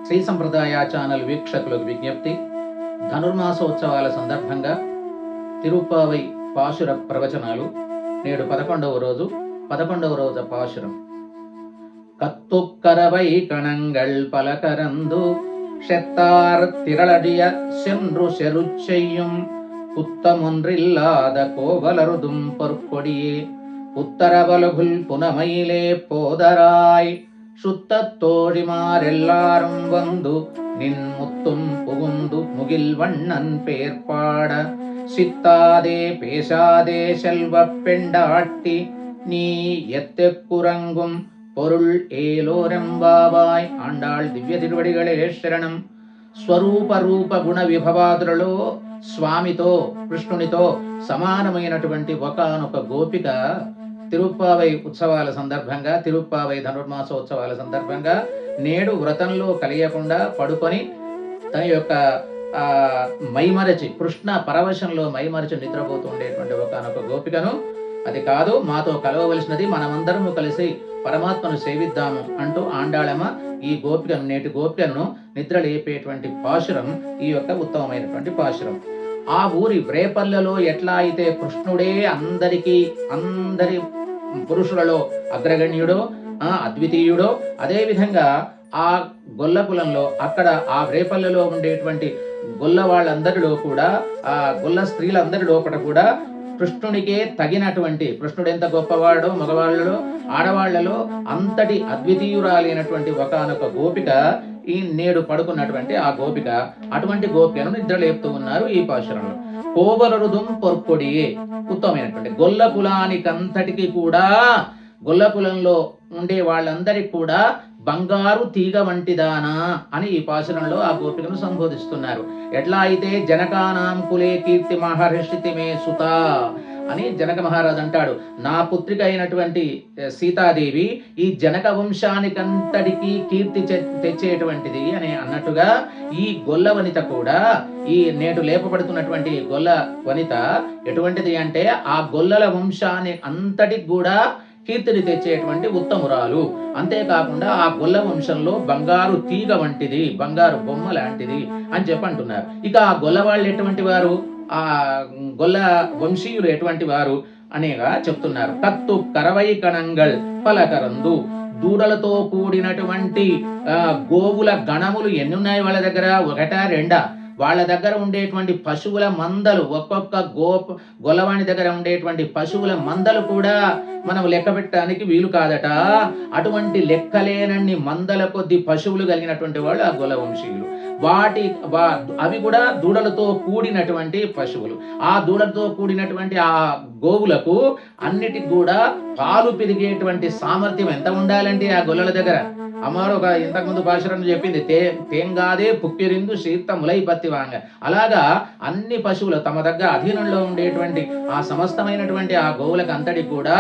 శ్రీ సంప్రదాయ ఛానల్ వీక్షకులకు విజ్ఞప్తి. ధనుర్మాసోత్సవాల సందర్భంగా తిరుప్పావై పాశుర ప్రవచనాలు. నేడు 11వ రోజు పాశురం. கத்துக்கரவை கணங்கள் பல கரந்து செத்தார் திரளடிய சென்று செருச்செய்யும் புத்தமொன்றில்லாத கோவலருதும் பொற்கொடியே உத்தரவலகுல் புனமையிலே போதராய் சுத்தத்தோழிமாரெல்லாரும் வந்து நின் முத்தும் புகுந்து முகில் வண்ணன் பேர்பாட சித்தாதே பேசாதே செல்வ பெண்டாட்டி நீ எத்தெக்குரங்கும் பொருள் ఏలోరెంబాబాయ్. ఆండాళ్ దివ్య తిరువడిగళే శరణం. స్వరూప రూప గుణ విభవాదులలో స్వామితో కృష్ణునితో సమానమైనటువంటి ఒకానొక గోపిక తిరుప్పావై ఉత్సవాల సందర్భంగా, తిరుప్పావై ధనుర్మాసోత్సవాల సందర్భంగా నేడు వ్రతంలో కలియకుండా పడుకొని తన యొక్క మైమరచి, కృష్ణ పరవశంలో మైమరచి నిద్రపోతూ ఉండేటువంటి ఒకానొక గోపికను, అది కాదు మాతో కలవవలసినది, మనమందరము కలిసి పరమాత్మను సేవిద్దాము అంటూ ఆండాళమ్మ ఈ గోపికను, నేటి గోపికను నిద్ర లేపేటువంటి పాశురం ఈ యొక్క ఉత్తమమైనటువంటి పాశురం. ఆ ఊరి వ్రేపల్లలో ఎట్లా అయితే కృష్ణుడే అందరి పురుషులలో అగ్రగణ్యుడో అద్వితీయుడో, అదేవిధంగా ఆ గొల్ల కులంలో అక్కడ ఆ వ్రేపల్లలో ఉండేటువంటి గొల్ల వాళ్ళందరిలో కూడా, ఆ గొల్ల స్త్రీలందరిలో కూడా కృష్ణునికే తగినటువంటి, కృష్ణుడు ఎంత గొప్పవాడో మగవాళ్ళలో ఆడవాళ్లలో అంతటి అద్వితీయురాలైనటువంటి ఒకానొక గోపిక ఈ నేడు పడుకున్నటువంటి ఆ గోపిక, అటువంటి గోపికను నిద్రలేపుతూ ఉన్నారు ఈ పాశురంలో. కోవలరుదుం పొర్కొడియే, ఉత్తమమైనటువంటి గొల్ల కులానికంతటికి కూడా, గొల్ల కులంలో ఉండే వాళ్ళందరికీ కూడా బంగారు తీగ వంటిదానా అని ఈ పాశురంలో ఆ గోపికను సంబోధిస్తున్నారు. ఎట్లా అయితే జనకానాం కులే కీర్తి మహర్షితి మే సుత అని జనక మహారాజు అంటాడు, నా పుత్రిక అయినటువంటి సీతాదేవి ఈ జనక వంశానికంతటికి కీర్తి తెచ్చేటువంటిది అని అన్నట్టుగా ఈ గొల్ల వనిత కూడా, ఈ నేడు లేపబడుతున్నటువంటి గొల్ల వనిత ఎటువంటిది అంటే ఆ గొల్లల వంశాన్ని అంతటికి కూడా కీర్తిని తెచ్చేటువంటి ఉత్తమురాలు. అంతేకాకుండా ఆ గొల్ల వంశంలో బంగారు తీగ వంటిది, బంగారు బొమ్మ లాంటిది అని చెప్పంటున్నారు. ఇక ఆ గొల్ల వాళ్ళు ఎటువంటి వారు, ఆ గొల్ల వంశీయులు ఎటువంటి వారు అనేగా చెప్తున్నారు. కత్తు కరవై కణంగల్ పలకరందు, దూడలతో కూడినటువంటి గోవుల గణములు ఎన్ని ఉన్నాయి వాళ్ళ దగ్గర? ఒకటా రెండా? వాళ్ళ దగ్గర ఉండేటువంటి పశువుల మందలు, ఒక్కొక్క గొల్లవాణి దగ్గర ఉండేటువంటి పశువుల మందలు కూడా మనం లెక్క పెట్టడానికి వీలు కాదట. అటువంటి లెక్కలేనన్ని మందల కొద్ది పశువులు కలిగినటువంటి వాళ్ళు ఆ గొల్ల వంశీయులు. అవి కూడా దూడలతో కూడినటువంటి పశువులు. ఆ దూడలతో కూడినటువంటి ఆ గోవులకు అన్నిటికి కూడా పాలు పెరిగేటువంటి సామర్థ్యం ఎంత ఉండాలంటే ఆ గొల్లల దగ్గర, అమ్మారు ఒక ఇంతకుముందు పాశురం చెప్పింది, తేంగాదే పుక్కిరిందు శీర్త ములై పత్తి వాంగ. అలాగా అన్ని పశువులు తమ దగ్గర అధీనంలో ఉండేటువంటి ఆ సమస్తమైనటువంటి ఆ గోవులకు అంతటి కూడా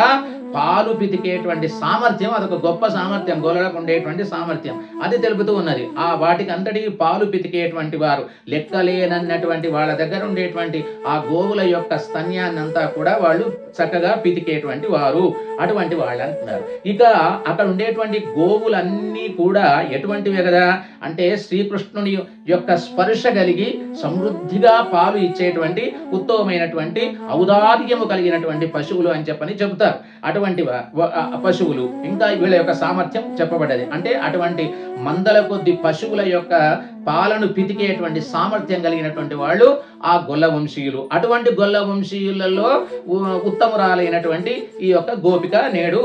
పాలు పితికేటువంటి సామర్థ్యం, అదొక గొప్ప సామర్థ్యం, గోవులకు ఉండేటువంటి సామర్థ్యం అది తెలుపుతూ ఉన్నది. ఆ వాటికి అంతటికి పాలు పితికేటువంటి వారు, లెక్కలేనన్నటువంటి వాళ్ళ దగ్గర ఉండేటువంటి ఆ గోవుల యొక్క స్తన్యాన్ని అంతా కూడా వాళ్ళు చక్కగా పితికేటువంటి వారు, అటువంటి వాళ్ళు అంటున్నారు. ఇక అక్కడ ఉండేటువంటి గోవులన్నీ కూడా ఎటువంటివే కదా అంటే శ్రీకృష్ణుని యొక్క స్పర్శ కలిగి సమృద్ధిగా పాలు ఇచ్చేటువంటి ఉత్తమమైనటువంటి ఔదార్యము కలిగినటువంటి పశువులు అని చెప్పని చెబుతారు. అటువంటి పశువులు, ఇంకా వీళ్ళ యొక్క సామర్థ్యం చెప్పబడ్డది. అంటే అటువంటి మందల కొద్ది పశువుల యొక్క పాలను పితికేటువంటి సామర్థ్యం కలిగినటువంటి వాళ్ళు ఆ గొల్ల వంశీయులు. అటువంటి గొల్ల వంశీయులలో ఉత్తమురాలైనటువంటి ఈ యొక్క గోపిక నేడు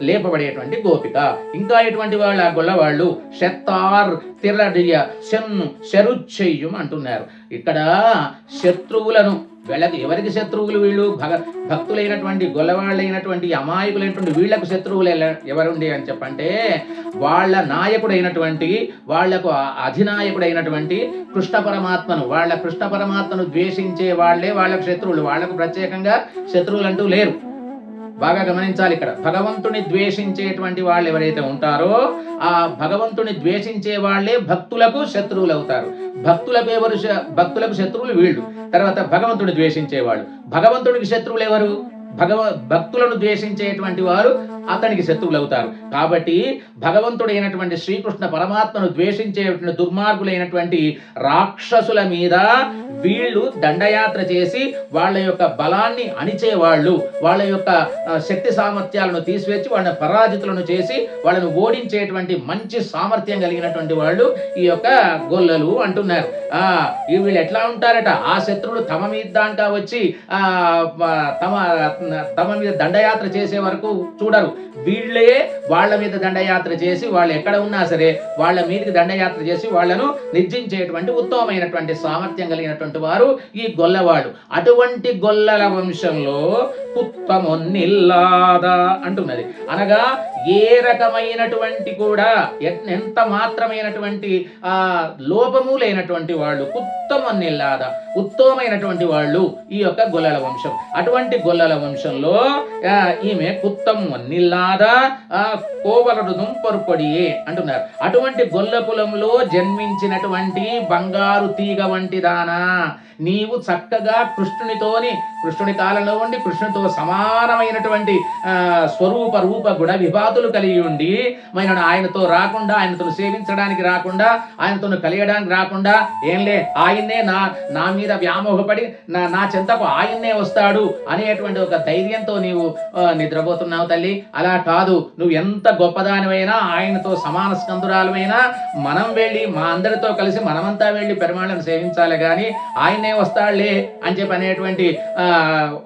లేపబడేటువంటి గోపిక. ఇంకా ఎటువంటి వాళ్ళు ఆ గొల్ల వాళ్ళు? శత్తార్ తిరడియ సెన్ను శరుచ్చయ్యం అంటున్నారు. ఇక్కడ శత్రువులను, వీళ్ళకి ఎవరికి శత్రువులు? వీళ్ళు భక్తులైనటువంటి గొల్లవాళ్ళైనటువంటి అమాయకులైనటువంటి వీళ్లకు శత్రువులు ఎవరుండి అని చెప్పంటే, వాళ్ళ నాయకుడైనటువంటి, వాళ్లకు అధినాయకుడైనటువంటి కృష్ణ పరమాత్మను ద్వేషించే వాళ్లే వాళ్ళకు శత్రువులు. వాళ్లకు ప్రత్యేకంగా శత్రువులు అంటూ లేరు. బాగా గమనించాలి. ఇక్కడ భగవంతుని ద్వేషించేటువంటి వాళ్ళు ఎవరైతే ఉంటారో ఆ భగవంతుని ద్వేషించే వాళ్ళే భక్తులకు శత్రువులు అవుతారు. భక్తులకు శత్రువులు వీళ్ళు. తర్వాత భగవంతుని ద్వేషించేవాళ్ళు. భగవంతుడికి శత్రువులు ఎవరు? భక్తులను ద్వేషించేటువంటి వారు అతనికి శత్రువులు అవుతారు. కాబట్టి భగవంతుడైనటువంటి శ్రీకృష్ణ పరమాత్మను ద్వేషించేటువంటి దుర్మార్గులైనటువంటి రాక్షసుల మీద వీళ్ళు దండయాత్ర చేసి వాళ్ళ యొక్క బలాన్ని అణిచేవాళ్ళు, వాళ్ళ యొక్క శక్తి సామర్థ్యాలను తీసివేసి వాళ్ళని పరాజితులను చేసి వాళ్ళని ఓడించేటువంటి మంచి సామర్థ్యం కలిగినటువంటి వాళ్ళు ఈ యొక్క గొల్లలు అంటున్నారు. వీళ్ళు ఎట్లా ఉంటారట, ఆ శత్రువులు తమ మీద దాకా వచ్చి తమ మీద దండయాత్ర చేసే వరకు చూడరు. వీళ్ళే వాళ్ళ మీద దండయాత్ర చేసి వాళ్ళు ఎక్కడ ఉన్నా సరే వాళ్ళ మీదకి దండయాత్ర చేసి వాళ్ళను నిర్జించేటువంటి ఉత్తమమైనటువంటి సామర్థ్యం కలిగినటువంటి వారు ఈ గొల్లవాడు. అటువంటి గొల్లల వంశంలో పుత్తమొన్నిల్లాదా అంటున్నది. అనగా ఏ రకమైనటువంటి కూడా ఎంత మాత్రమైనటువంటి లోపము లేనటువంటి వాళ్ళు, పుత్తమొన్నిల్లాదా ఉత్తమమైనటువంటి వాళ్ళు ఈ యొక్క గొల్లల వంశం. అటువంటి గొల్లల వంశంలో ఈమె పుత్తమొన్నిల్లాదా కోవలడు దుంపరుపడియే అంటున్నారు. అటువంటి గొల్ల కులంలో జన్మించినటువంటి బంగారు తీగ వంటి దానా, నీవు చక్కగా కృష్ణుని కాలంలో ఉండి కృష్ణునితో సమానమైనటువంటి స్వరూప రూప గుణ విభాతులు కలిగి ఉండి ఆయనతో రాకుండా, ఆయనతో సేవించడానికి రాకుండా, ఆయనతో కలియడానికి రాకుండా, ఏంలే ఆయన్నే నా మీద వ్యామోహపడి నా చెంతకు ఆయన్నే వస్తాడు అనేటువంటి ఒక ధైర్యంతో నీవు నిద్రపోతున్నావు తల్లి. అలా కాదు, నువ్వు ఎంత గొప్పదానివైనా, ఆయనతో సమాన స్కందురాలమైనా మనం వెళ్ళి మా అందరితో కలిసి మనమంతా వెళ్ళి పెరుమాళ్ళను సేవించాలి కానీ ఆయన్నే వస్తాడులే అని చెప్పి అనేటువంటి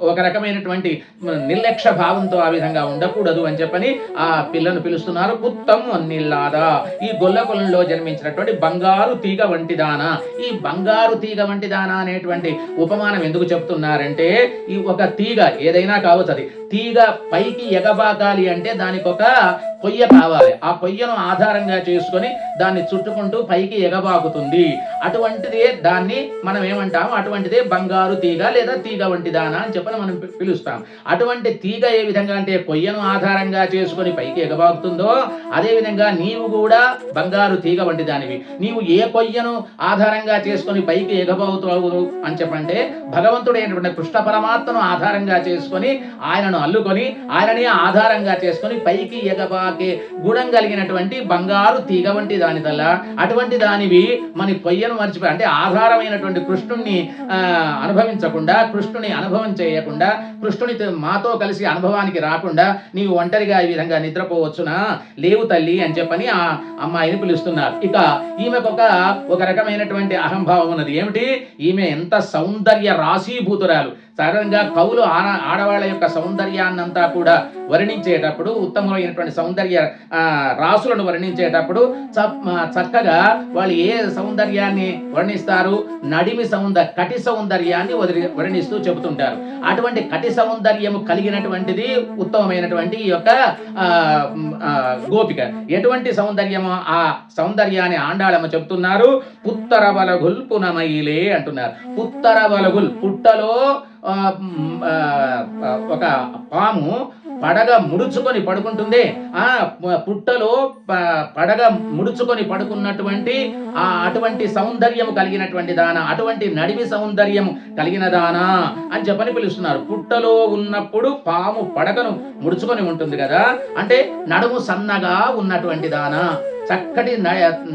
ఒక రకమైనటువంటి నిర్లక్ష్య భావంతో ఆ విధంగా ఉండకూడదు అని చెప్పని ఆ పిల్లను పిలుస్తున్నారు. పుత్తం అన్నిల్లాదా, ఈ గొల్ల కులంలో జన్మించినటువంటి బంగారు తీగ వంటిదానా. ఈ బంగారు తీగ వంటిదానా అనేటువంటి ఉపమానం ఎందుకు చెప్తున్నారంటే, ఈ ఒక తీగ ఏదైనా కావచ్చు, అది తీగ పైకి ఎగబాకాలి అంటే దానికి ఒక కొయ్య కావాలి. ఆ కొయ్యను ఆధారంగా చేసుకొని దాన్ని చుట్టుకుంటూ పైకి ఎగబాకుతుంది. అటువంటిదే దాన్ని మనం ఏమంటాము, అటువంటిదే బంగారు తీగ లేదా తీగ వంటి దానా అని చెప్పని మనం పిలుస్తాం. అటువంటి తీగ ఏ విధంగా అంటే కొయ్యను ఆధారంగా చేసుకొని పైకి ఎగబాకుతుందో, అదేవిధంగా నీవు కూడా బంగారు తీగ వంటి దానివి. నీవు ఏ కొయ్యను ఆధారంగా చేసుకొని పైకి ఎగబాకుతావు అని చెప్పంటే, భగవంతుడైనటువంటి కృష్ణ పరమాత్మను ఆధారంగా చేసుకొని ఆయనను అల్లుకొని ఆయనని ఆధారంగా చేసుకొని పైకి ఎగబాకే గుణం కలిగినటువంటి బంగారు తీగ వంటి దాని తల్ల. అటువంటి దానివి మన కొయ్యను మర్చిపోయి, అంటే ఆధారమైనటువంటి కృష్ణుణ్ణి అనుభవించకుండా, కృష్ణుని అనుభవం చేయకుండా, కృష్ణుని మాతో కలిసి అనుభవానికి రాకుండా నీవు ఒంటరిగా ఈ విధంగా నిద్రపోవచ్చునా, లేవు తల్లి అని చెప్పని ఆ అమ్మాయిని పిలుస్తున్నారు. ఇక ఈమెకు ఒక రకమైనటువంటి అహంభావం ఉన్నది. ఏమిటి, ఈమె ఎంత సౌందర్య రాశీభూతురాలు. సాధారణంగా కవులు ఆడవాళ్ళ యొక్క సౌందర్యాన్నంతా కూడా వర్ణించేటప్పుడు, ఉత్తమమైనటువంటి సౌందర్య రాసులను వర్ణించేటప్పుడు చక్కగా వాళ్ళు ఏ సౌందర్యాన్ని వర్ణిస్తారు, నడిమి కటి సౌందర్యాన్ని వర్ణిస్తూ చెబుతుంటారు. అటువంటి కటి సౌందర్యము కలిగినటువంటిది ఉత్తమమైనటువంటి ఈ యొక్క గోపిక. ఎటువంటి సౌందర్యము, ఆ సౌందర్యాన్ని ఆండాళమ్మ చెబుతున్నారు. పుత్తర బలగుల్ పునమైలే అంటున్నారు. పుత్తర బలగుల్, పుట్టలో ఒక పాము పడగ ముడుచుకొని పడుకుంటుంది. ఆ పుట్టలో పడగ ముడుచుకొని పడుకున్నటువంటి అటువంటి సౌందర్యము కలిగినటువంటి దాన, అటువంటి నడిమి సౌందర్యము కలిగిన దానా అని చెప్పని పిలుస్తున్నారు. పుట్టలో ఉన్నప్పుడు పాము పడగను ముడుచుకొని ఉంటుంది కదా, అంటే నడుము సన్నగా ఉన్నటువంటి దానా, చక్కటి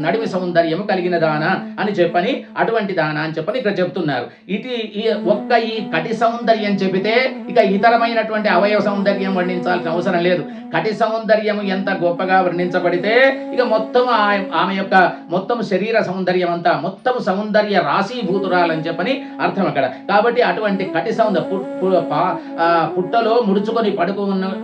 నడిమి సౌందర్యము కలిగిన దానా అని చెప్పని, అటువంటి దానా అని చెప్పని ఇక్కడ చెప్తున్నారు. ఈ కటి సౌందర్యం చెబితే ఇక ఇతరమైనటువంటి అవయవ సౌందర్యం వర్ణించాల్సిన అవసరం లేదు. కటి సౌందర్యము ఎంత గొప్పగా వర్ణించబడితే ఇక మొత్తం ఆమె యొక్క మొత్తం శరీర సౌందర్యం అంతా మొత్తం సౌందర్య రాశీభూతురాలని చెప్పని అర్థం అక్కడ. కాబట్టి అటువంటి కటి పుట్టలో ముడుచుకొని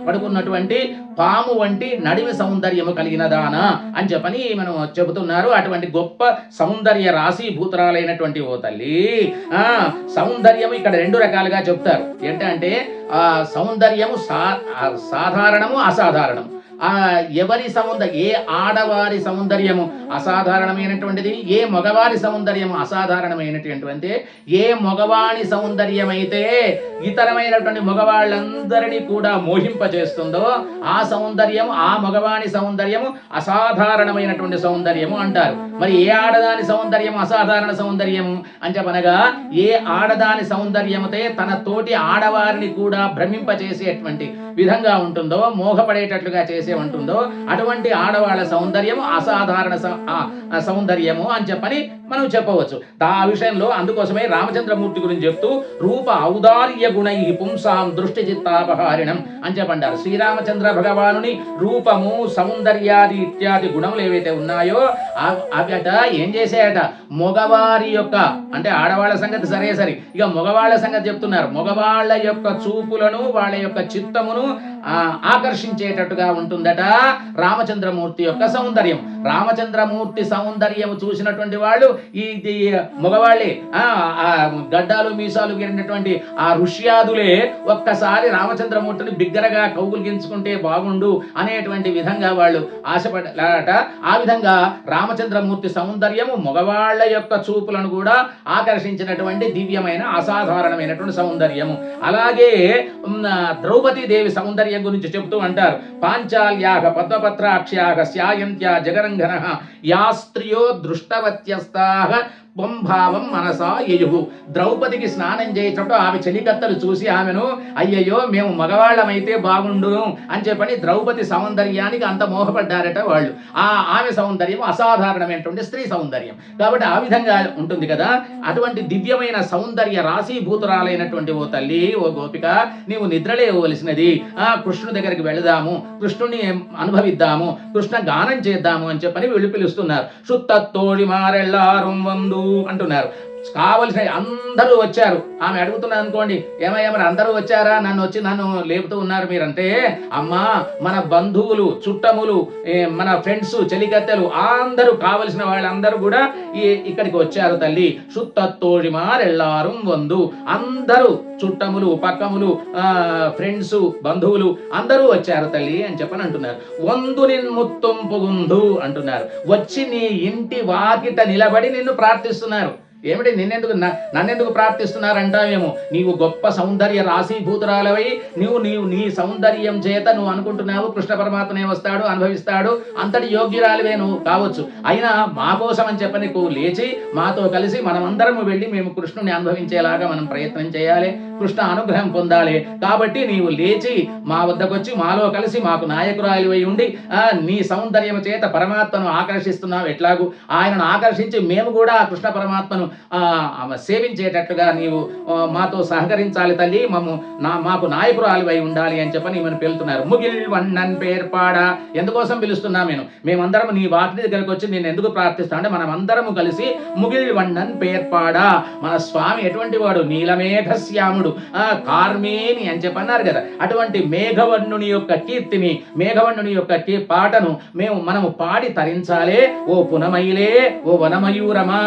పడుకున్నటువంటి పాము వంటి నడిమి సౌందర్యము కలిగిన దానా అని చెప్పని మనం చెబుతున్నారు. అటువంటి గొప్ప సౌందర్య రాశీభూతురాలైనటువంటి ఓ తల్లి. సౌందర్యము ఇక్కడ రెండు రకాలుగా చెప్తారు. ఏంటంటే సౌందర్యము సాధారణము, అసాధారణము. ఎవరి ఏ ఆడవారి సౌందర్యము అసాధారణమైనటువంటిది, ఏ మగవారి సౌందర్యము అసాధారణమైనటువంటి, ఏ మగవాణి సౌందర్యం అయితే ఇతరమైనటువంటి మగవాళ్ళందరినీ కూడా మోహింపచేస్తుందో ఆ సౌందర్యము, ఆ మగవాణి సౌందర్యము అసాధారణమైనటువంటి సౌందర్యము అంటారు. మరి ఏ ఆడదాని సౌందర్యము అసాధారణ సౌందర్యము అని చెప్పనగా, ఏ ఆడదాని సౌందర్యముతే తన తోటి ఆడవారిని కూడా భ్రమింపచేసేటువంటి విధంగా ఉంటుందో, మోహపడేటట్లుగా చేసే ఉంటుందో అటువంటి ఆడవాళ్ళ సౌందర్యము అసాధారణ సౌందర్యము అని చెప్పని మనం చెప్పవచ్చు. ఆ విషయంలో అందుకోసమే రామచంద్రమూర్తి గురించి చెప్తూ రూప ఔదార్య గుణై పుంసాం దృష్టి చిత్తాపహారిణం అని చెప్పంటారు. శ్రీరామచంద్ర భగవానుని రూపము, సౌందర్యాది ఇత్యాది గుణములు ఏవైతే ఉన్నాయో అవిట ఏం చేసాయట, మగవారి యొక్క అంటే ఆడవాళ్ళ సంగతి సరే సరి, ఇక మగవాళ్ళ సంగతి చెప్తున్నారు. మగవాళ్ళ యొక్క చూపులను, వాళ్ళ యొక్క చిత్తమును ఆకర్షించేటట్టుగా ఉంటుందట రామచంద్రమూర్తి యొక్క సౌందర్యం. రామచంద్రమూర్తి సౌందర్యం చూసినటువంటి వాళ్ళు ఇది మగవాళ్ళే, గడ్డాలు మీసాలు గిరినటువంటి ఆ ఋష్యాదులే ఒక్కసారి రామచంద్రమూర్తిని బిగ్గరగా కౌగులించుకుంటే బాగుండు అనేటువంటి విధంగా వాళ్ళు ఆశపడారట. ఆ విధంగా రామచంద్రమూర్తి సౌందర్యము మగవాళ్ళ యొక్క చూపులను కూడా ఆకర్షించినటువంటి దివ్యమైన అసాధారణమైనటువంటి సౌందర్యము. అలాగే ద్రౌపదీదేవి సౌందర్యం గురించి చెప్తూ అంటారు, పాంచాల్యాగ పద్మపత్రాక్ష్యాగ స్యాయంత్యా జగరంగన యా స్త్రియో దృష్టవత్యస్తాః భావం మనసా యయుహు. ద్రౌపదికి స్నానం చేసేటప్పుడు ఆమె చెలికత్తలు చూసి ఆమెను అయ్యయ్యో మేము మగవాళ్ళమైతే బాగుండు అని చెప్పని ద్రౌపది సౌందర్యానికి అంత మోహపడ్డారట వాళ్ళు. ఆమె సౌందర్యం అసాధారణమైనటువంటి స్త్రీ సౌందర్యం కాబట్టి ఆ విధంగా ఉంటుంది కదా. అటువంటి దివ్యమైన సౌందర్య రాశీభూతురాలైనటువంటి ఓ తల్లి, ఓ గోపిక, నీవు నిద్రలేవలసినది. కృష్ణుడి దగ్గరికి వెళదాము, కృష్ణుని అనుభవిద్దాము, కృష్ణ గానం చేద్దాము అని చెప్పని వీళ్ళు పిలుస్తున్నారు. శుత్తోడి మారెళ్ళారుం వందు అంటున్నారు. కావలసిన అందరూ వచ్చారు. ఆమె అడుగుతున్నది అనుకోండి, ఏమయ్యా మరి అందరూ వచ్చారా, నన్ను లేపుతూ ఉన్నారు మీరంటే, అమ్మా మన బంధువులు, చుట్టములు, మన ఫ్రెండ్స్, చెలికత్తెలు అందరూ కావలసిన వాళ్ళందరూ కూడా ఇక్కడికి వచ్చారు తల్లి. సుత్తోడిమారెళ్ళారు వందు, అందరూ చుట్టములు, పక్కములు, ఫ్రెండ్స్, బంధువులు అందరూ వచ్చారు తల్లి అని చెప్పని అంటున్నారు. వందు నిన్ముత్తం పొగుందు అంటున్నారు. వచ్చి నీ ఇంటి వాకిట నిలబడి నిన్ను ప్రార్థిస్తున్నారు. ఏమిటి నన్నెందుకు ప్రార్థిస్తున్నారంటావేమో, నీవు గొప్ప సౌందర్య రాశీభూతురాలవై నీవు నీ సౌందర్యం చేత నువ్వు అనుకుంటున్నావు కృష్ణ పరమాత్మనే వస్తాడు, అనుభవిస్తాడు, అంతటి యోగ్యురాలివే నువ్వు కావచ్చు. అయినా మా కోసం అని చెప్పని నువ్వు లేచి మాతో కలిసి మనమందరము వెళ్ళి మేము కృష్ణుని అనుభవించేలాగా మనం ప్రయత్నం చేయాలి, కృష్ణ అనుగ్రహం పొందాలి. కాబట్టి నీవు లేచి మా వద్దకు వచ్చి మాలో కలిసి మాకు నాయకురాలివై ఉండి నీ సౌందర్యం చేత పరమాత్మను ఆకర్షిస్తున్నావు. ఎట్లాగూ ఆయనను ఆకర్షించి మేము కూడా కృష్ణ పరమాత్మను సేవించేటట్టుగా నీవు మాతో సహకరించాలి తల్లి, మాకు నాయకురాలివై ఉండాలి అని చెప్పని మనం పిలుతున్నారు. ముగిల్ వన్నన్ పేర్పాడ, ఎందుకోసం పిలుస్తున్నా మేమందరం నీ వాటి దగ్గరకు వచ్చి నేను ఎందుకు ప్రార్థిస్తా అంటే మనమందరము కలిసి ముగిల్ వన్నన్ పేర్పాడ, మన స్వామి ఎటువంటి వాడు, నీలమేఘశ్యాముడు, కార్మేని అని చెప్పన్నారు కదా. అటువంటి మేఘవర్ణుని యొక్క కీర్తిని, మేఘవర్ణుని యొక్క పాటను మనము పాడి తరించాలే. ఓ పునమైలే, ఓ వనమయూరమా,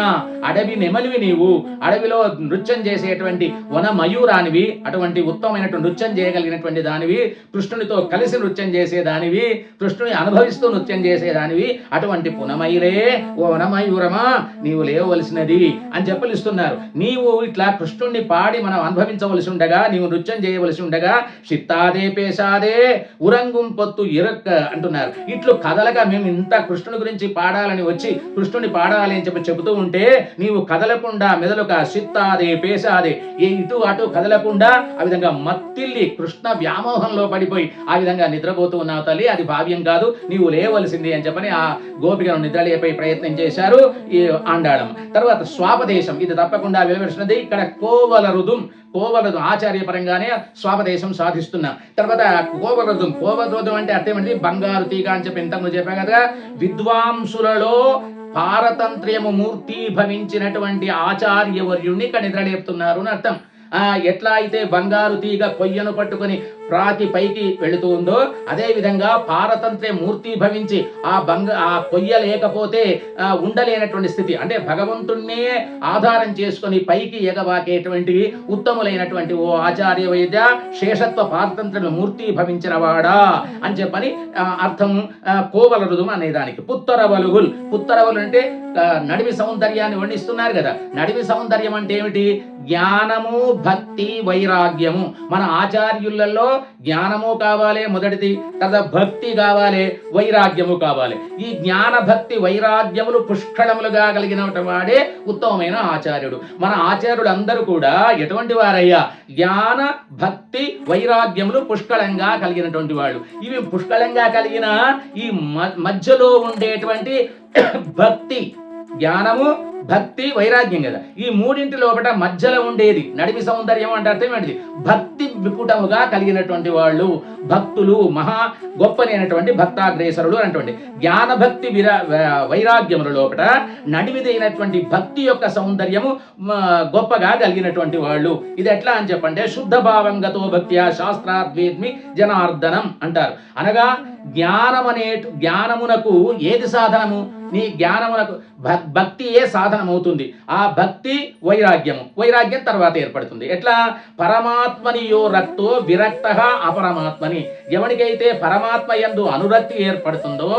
అడవి నెమలివి నీవు, అడవిలో నృత్యం చేసేటువంటి వన మయూరానివి, అటువంటి ఉత్తమమైనటువంటి నృత్యం చేయగలిగినటువంటి దానివి, కృష్ణునితో కలిసి నృత్యం చేసేదానివి, కృష్ణుని అనుభవిస్తూ నృత్యం చేసేదానివి, అటువంటి పునమైలే ఓ వనమయూరమా నీవు లేవలసినది అని చెప్పలిస్తున్నారు. నీవు ఇట్లా కృష్ణుణ్ణి పాడి మనం అనుభవించవలసి ఉండగా, నీవు నృత్యం చేయవలసి ఉండగా, చిత్తాదే పేషాదే ఉరంగుం పొత్తు ఇరక్క అంటున్నారు. ఇట్లు కదలగా మేము ఇంత కృష్ణుని గురించి పాడాలని వచ్చి కృష్ణుని పాడాలి అని చెబుతూ ఉంటే నీవు కదలకుండా మెదలుక చిత్తాదే పేషాదే ఇటు అటు కదలకుండా ఆ విధంగా మత్తిల్లి కృష్ణ వ్యామోహంలో పడిపోయి ఆ విధంగా నిద్రపోతూ ఉన్నావు తల్లి, అది భావ్యం కాదు, నీవు లేవలసింది అని చెప్పని ఆ గోపికను నిద్రలేపై ప్రయత్నం చేశారు ఈ ఆండాళం. తర్వాత స్వాపదేశం, ఇది తప్పకుండా వెలువరిస్తున్నది. ఇక్కడ కోవలరుదు ఆచార్యపరంగానే స్వాపదేశం సాధిస్తున్నాం. తర్వాత కోవలరుదం అంటే అర్థం ఏంటి, బంగారు తీగ అని చెప్పి ఇంతకు చెప్పాం కదా. విద్వాంసులలో పారతంత్ర్యము మూర్తి భవించినటువంటి ఆచార్యవర్యుణ్ణి ఇక్కడ నిద్రలేపుతున్నారు అని అర్థం. ఎట్లా అయితే బంగారు తీగ కొయ్యను పట్టుకొని ప్రాకి పైకి వెళుతూ ఉందో, అదే విధంగా పారతంత్ర్య మూర్తి భవించి ఆ కొయ్య లేకపోతే ఉండలేనటువంటి స్థితి, అంటే భగవంతుణ్ణే ఆధారం చేసుకొని పైకి ఎగబాకేటువంటి ఉత్తములైనటువంటి ఓ ఆచార్య వైద్య శేషత్వ పారతంత్ర్య మూర్తి భవించిన వాడా అని చెప్పని అర్థం కోవలరుదు అనేదానికి. పుత్తరవలు అంటే నడిమి సౌందర్యాన్ని వర్ణిస్తున్నారు కదా. నడిమి సౌందర్యం అంటే ఏమిటి, జ్ఞానము, భక్తి, వైరాగ్యము. మన ఆచార్యులలో జ్ఞానము కావాలి మొదటిది, తర్వాత భక్తి కావాలి, వైరాగ్యము కావాలి. ఈ జ్ఞాన భక్తి వైరాగ్యములు పుష్కళములుగా కలిగిన వాడే ఉత్తమమైన ఆచార్యుడు. మన ఆచార్యుడు అందరూ కూడా ఎటువంటి వారయ్యా? జ్ఞాన భక్తి వైరాగ్యములు పుష్కళంగా కలిగినటువంటి వాళ్ళు. ఇవి పుష్కళంగా కలిగిన ఈ మధ్యలో ఉండేటువంటి భక్తి, జ్ఞానము భక్తి వైరాగ్యం కదా, ఈ మూడింటి లోపల మధ్యలో ఉండేది నడిమి సౌందర్యం అంటే అర్థం ఏంటిది? భక్తి విపుటముగా కలిగినటువంటి వాళ్ళు భక్తులు, మహా గొప్పనైనటువంటి భక్తాగ్రేసరులు అన్నటువంటి జ్ఞాన భక్తి వైరాగ్యముల లోపల నడిమిదైనటువంటి భక్తి యొక్క సౌందర్యము గొప్పగా కలిగినటువంటి వాళ్ళు. ఇది ఎట్లా అని చెప్పంటే శుద్ధ భావంగతో భక్త్యా శాస్త్రాద్వేద్మి జనార్దనం అంటారు. అనగా జ్ఞానమునకు ఏది సాధనము? నీ జ్ఞానమునకు భక్తియే సాధనమవుతుంది. ఆ భక్తి వైరాగ్యం తర్వాత ఏర్పడుతుంది. ఎట్లా? పరమాత్మని యో రక్తో విరక్త అపరమాత్మని. ఎవరికైతే పరమాత్మ యందు అనురక్తి ఏర్పడుతుందో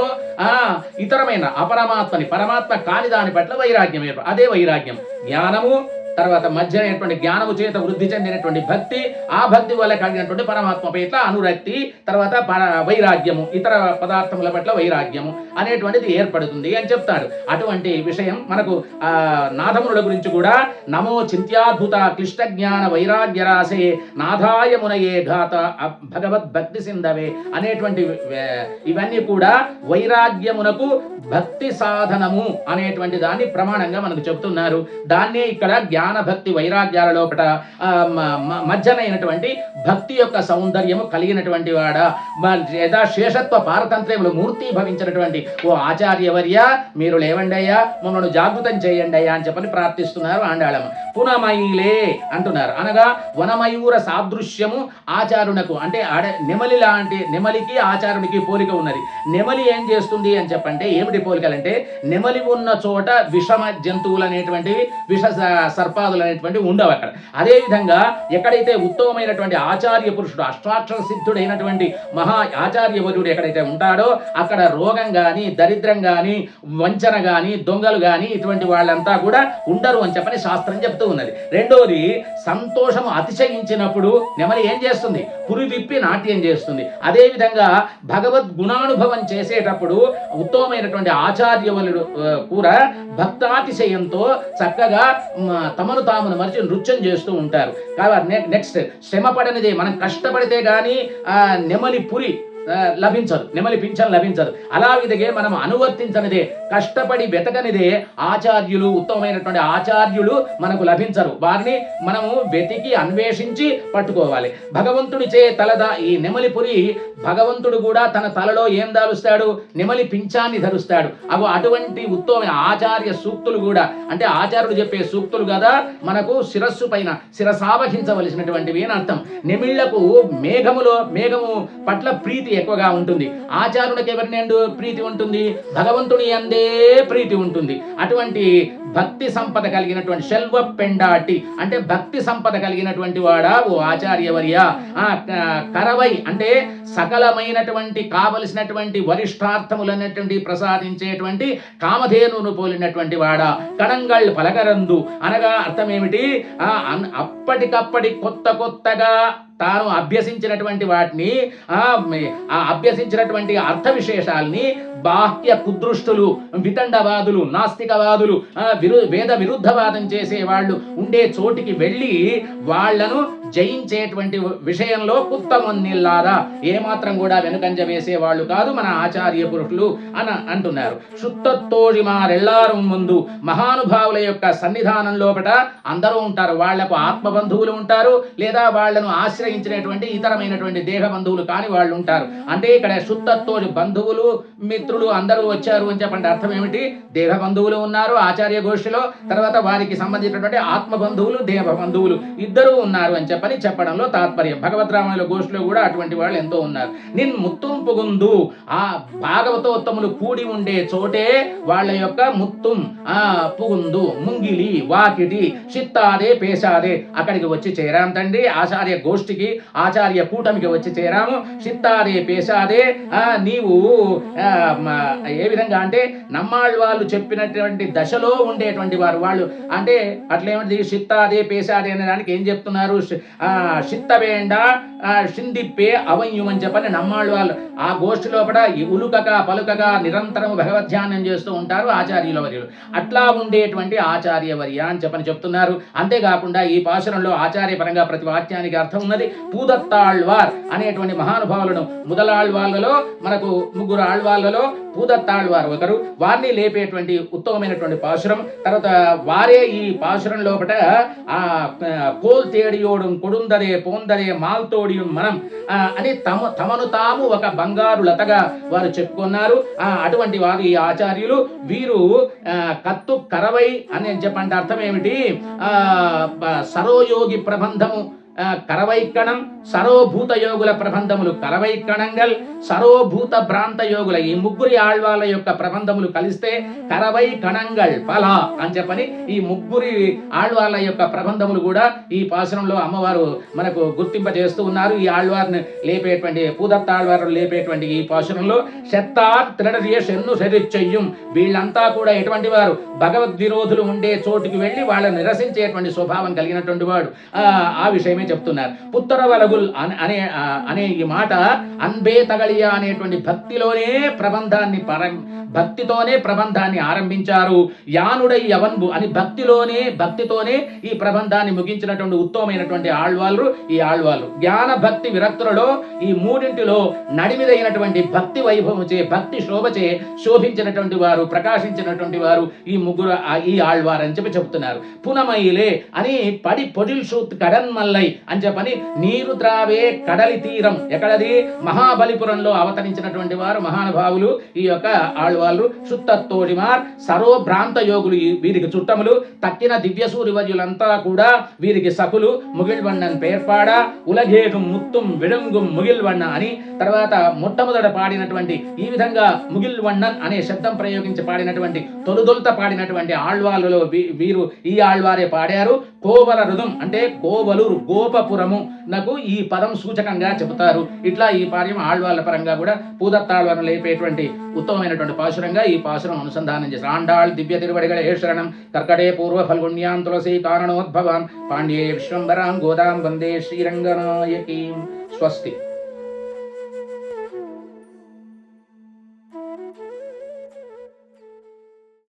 ఇతరమైన అపరమాత్మని, పరమాత్మ కాని దాని పట్ల వైరాగ్యం అదే వైరాగ్యం. జ్ఞానము తర్వాత మధ్యమైనటువంటి జ్ఞానము చేత వృద్ధి చెందినటువంటి భక్తి, ఆ భక్తి వల్ల కలిగినటువంటి పరమాత్మ పట్ల అనురక్తి, తర్వాత వైరాగ్యము, ఇతర పదార్థముల పట్ల వైరాగ్యము అనేటువంటిది ఏర్పడుతుంది అని చెప్తాడు. అటువంటి విషయం మనకు నాథమునుల గురించి కూడా నమో చింత్యాద్భుత క్లిష్ట జ్ఞాన వైరాగ్య రాసే నాథాయ మునయే ఘాత భగవద్భక్తి సింధవే అనేటువంటి ఇవన్నీ కూడా వైరాగ్యమునకు భక్తి సాధనము అనేటువంటి దాన్ని ప్రమాణంగా మనకు చెబుతున్నారు. దాన్నే ఇక్కడ జ్ఞాన భక్తి వైరాగ్యాల లోపల మధ్యనైనటువంటి భక్తి యొక్క సౌందర్యము కలిగినటువంటి వాడ యథా శేషత్వ పారతంత్ర్యములు మూర్తి భవించినటువంటి ఓ ఆచార్యవర్య, మీరు లేవండి అయ్యా, మమ్మల్ని జాగృతం చేయండి అయ్యా అని చెప్పని ప్రార్థిస్తున్నారు ఆండాళమ్మ. పునమయిలే అంటున్నారు. అనగా వనమయూర సాదృశ్యము ఆచారునకు, అంటే నెమలి లాంటి, నెమలికి ఆచారునికి పోలిక ఉన్నది. నెమలి ఏం చేస్తుంది అని చెప్పంటే ఏమిటి పోలికలంటే, నెమలి ఉన్న చోట విషమ జంతువులు అనేటువంటివి, విష సర్పాదులు అనేటువంటివి ఉండవు అక్కడ. అదేవిధంగా ఎక్కడైతే ఉత్తమమైనటువంటి ఆచార్య పురుషుడు, అష్టాక్షర సిద్ధుడైనటువంటి మహా ఆచార్యవరుడు ఎక్కడైతే ఉంటాడో అక్కడ రోగం గాని, దరిద్రం గాని, వంచన గాని, దొంగలు గాని ఇటువంటి వాళ్ళంతా కూడా ఉండరు అని చెప్పని శాస్త్రం చెప్తూ ఉన్నది. రెండోది, సంతోషము అతిశయించినప్పుడు నెమలి ఏం చేస్తుంది? పురి విప్పి నాట్యం చేస్తుంది. అదేవిధంగా భగవద్ గుణానుభవం చేసేటప్పుడు ఉత్తమమైనటువంటి ఆచార్యవరుడు కూడా భక్తాతిశయంతో చక్కగా తమను తామును మరిచి నృత్యం చేస్తూ ఉంటారు. కాబట్టి నెక్స్ట్, శ్రమ పడనిదే, మనం కష్టపడితే గాని నెమలి పురి లభించదు, నెమలి పింఛన్ లభించదు. అలావిధంగా మనం అనువర్తించనిదే, కష్టపడి వెతకనిదే ఆచార్యులు, ఉత్తమమైనటువంటి ఆచార్యులు మనకు లభించరు. వారిని మనము వెతికి అన్వేషించి పట్టుకోవాలి. భగవంతుడిచే ఈ నెమలిపురి, భగవంతుడు కూడా తన తలలో ఏం దాలుస్తాడు? నెమలి పింఛాన్ని ధరుస్తాడు. అటువంటి ఉత్తమమైన ఆచార్య సూక్తులు కూడా, అంటే ఆచార్యుడు చెప్పే సూక్తులు కదా మనకు శిరస్సు పైన శిరసావహించవలసినటువంటివి అని అర్థం. నెమిళ్లకు మేఘము పట్ల ప్రీతి ఎక్కువగా ఉంటుంది. ఆచార్యునికి ఎవరిని ప్రీతి ఉంటుంది? భగవంతుని అందే ప్రీతి ఉంటుంది. అటువంటి భక్తి సంపద కలిగినటువంటి శెల్వ పెండాటి, అంటే భక్తి సంపద కలిగినటువంటి వాడా ఓ ఆచార్యవర్య. కరవై అంటే సకలమైనటువంటి కావలసినటువంటి వరిష్టార్థములైనటువంటి ప్రసాదించేటువంటి కామధేనును పోలినటువంటి వాడా. కడంగళ్ పలకరందు అనగా అర్థం ఏమిటి? అప్పటికప్పటి కొత్తగా తాను అభ్యసించినటువంటి వాటిని, అభ్యసించినటువంటి అర్థ విశేషాలని బాహ్య కుదృష్టులు, వితండవాదులు, నాస్తికవాదులు, వేద విరుద్ధవాదం చేసే వాళ్ళు ఉండే చోటికి వెళ్ళి వాళ్లను జయించేటువంటి విషయంలో కుత్తమొన్నిల్లాదా ఏమాత్రం కూడా వెనుకంజ వేసేవాళ్ళు కాదు మన ఆచార్య పురుషులు అని అంటున్నారు. శుద్ధత్తోజిమారెల్లారు ముందు మహానుభావుల యొక్క సన్నిధానం లోపట అందరూ ఉంటారు. వాళ్లకు ఆత్మబంధువులు ఉంటారు, లేదా వాళ్లను ఆశ్రయించినటువంటి ఇతరమైనటువంటి దేహ బంధువులు కాని వాళ్ళు ఉంటారు. అంటే ఇక్కడ శుద్ధత్తోజి బంధువులు, మిత్రులు అందరూ వచ్చారు అని చెప్పండి. అర్థం ఏమిటి? దేహ బంధువులు ఉన్నారు ఆచార్య గోష్ఠిలో, తర్వాత వారికి సంబంధించినటువంటి ఆత్మ బంధువులు, దేహ బంధువులు ఇద్దరు ఉన్నారు అని చెప్పడంలో తాత్పర్యం. భగవద్రామాయణ గోష్ఠిలో కూడా అటువంటి వాళ్ళు ఎంతో ఉన్నారు. నిన్ ముత్తుం పుగుందు, ఆ భాగవతోత్తములు కూడి ఉండే చోటే వాళ్ళ యొక్క ముత్తుం పుగుందు, ముంగిలి, వాకిటి, చిత్తాదే పేశాదే అక్కడికి వచ్చి చేరాం తండ్రి. ఆచార్య గోష్ఠికి, ఆచార్య కూటమికి వచ్చి చేరాము. చిత్తాదే పేశాదే, నీవు ఏ విధంగా అంటే నమ్మాళ్ళు వాళ్ళు చెప్పినటువంటి దశలో ఉండేటువంటి వారు వాళ్ళు. అంటే అట్లేమిటి? చిత్తాదే పేశాదే అనే దానికి ఏం చెప్తున్నారు? చిత్తవేండ షిందిప్పే అవయ్యం అని చెప్పని నమ్మాళ్ళు వాళ్ళు ఆ గోష్ఠి లోపల ఉలుకగా పలుకగా నిరంతరం భగవద్ధ్యానం చేస్తూ ఉంటారు ఆచార్యుల వర్యులు. అట్లా ఉండేటువంటి ఆచార్యవర్య అని చెప్పని చెప్తున్నారు. అంతేకాకుండా ఈ పాశురంలో ఆచార్యపరంగా ప్రతి వాక్యానికి అర్థం ఉన్నది. పూదత్తాళ్వార్ అనేటువంటి మహానుభావులను ముదలాళ్వాళ్లలో మనకు ముగ్గురు ఆళ్వాళ్లలో పూదత్తాళ్వారు ఒకరు. వారిని లేపేటువంటి ఉత్తమమైనటువంటి పాశురం. తర్వాత వారే ఈ పాశురం లోపల కోల్ తేడియోడం కొడుందరే పోందరే మాల్తోడియం మనం అని తమను తాము ఒక బంగారు లతగా వారు చెప్పుకున్నారు. అటువంటి వారు ఈ ఆచార్యులు. వీరు కత్తు కరవై అని చెప్పంటే అర్థం ఏమిటి? సరోయోగి ప్రబంధము కరవైక్కణం, సరోభూత యోగుల ప్రబంధములు కరవైక్కణంగల్, సరోభూత భ్రాంత యోగుల ఈ ముగ్గురి ఆళ్వాళ్ళ యొక్క ప్రబంధములు కలిస్తే కరవై కణంగల్ ఫల అని చెప్పని ఈ ముగ్గురి ఆళ్వాళ్ళ యొక్క ప్రబంధములు కూడా ఈ పాశురంలో అమ్మవారు మనకు గుర్తింపజేస్తూ ఉన్నారు. ఈ ఆళ్వారిని లేపేటువంటి పూదత్తాళ్వారు లేపేటువంటి ఈ పాశురంలో శత్తార్ త్రిడర్య శన్ను శరిచ్చయ్యం, వీళ్ళంతా కూడా ఎటువంటి వారు? భగవద్విరోధులు ఉండే చోటుకి వెళ్ళి వాళ్ళని నిరసించేటువంటి స్వభావం కలిగినటువంటి వాడు. ఆ విషయమే చెప్తున్నారు. పుత్తరవలగుల్ అనే ఈ మాట అన్బే తగలియా అనేటువంటి భక్తితోనే ప్రబంధాన్ని ఆరంభించారు. యానుడై యవన్బు అని భక్తితోనే ఈ ప్రబంధాన్ని ముగించినటువంటి ఉత్తమమైనటువంటి ఆళ్వాళ్ళు ఈ ఆళ్వాళ్ళు. జ్ఞాన భక్తి విరక్తులలో ఈ మూడింటిలో నడిమిదైనటువంటి భక్తి వైభవముచే భక్తి శోభచే శోభించినటువంటి వారు, ప్రకాశించినటువంటి వారు ఈ ముగ్గురు ఈ ఆళ్వారు అని చెప్పి చెబుతున్నారు. పునమైలే అని పడి పొడిల్ షూత్ కడన్మల్లై అని చెప్పని నీరు త్రావే కడలి తీరం ఎక్కడది? మహాబలిపురంలో అవతరించినటువంటి వారు మహానుభావులు ఈ యొక్క ఆళ్వాళ్ళు. శుత్తత్తోడిమార్ సరో భ్రాంత యోగులు వీరికి చుట్టములు. తక్కిన దివ్యసూరివర్యులంతా కూడా వీరికి సకులు. ముగిల్వಣ್ಣన్ పేర్పాడ ఉలగేగం ముత్తుం విడంగుం ముగిల్వಣ್ణ అని తర్వాత మొట్టమొదట పాడినటువంటి ఈ విధంగా ముగిల్వಣ್ಣన్ అనే శబ్దం ప్రయోగించి పాడినటువంటి తొలుదొలుత పాడినటువంటి ఆళ్వాళ్ళలో వీరు ఈ ఆళ్వారే పాడారు. కోవల రుదం అంటే కోవలూరు గోపపురము నాకు ఈ పదం సూచకంగా చెబుతారు. ఇట్లా ఈ పార్యం ఆళ్వాళ్ళ పరంగా కూడా పూదత్తాళ్వారు లేపేటువంటి ఉత్తమమైనటువంటి పాశురంగా ఈ పాశురం అనుసంధానం చేశారు. ఆండాళ్ దివ్య తిరువడిగళ ఏ శరణం కర్కటే పూర్వ ఫల్గుణ్యాం తులసీ కారణోద్భవాం పాండ్యే విశ్వంబరాం గోదాం వందే శ్రీరంగనాయకీం. స్వస్తి.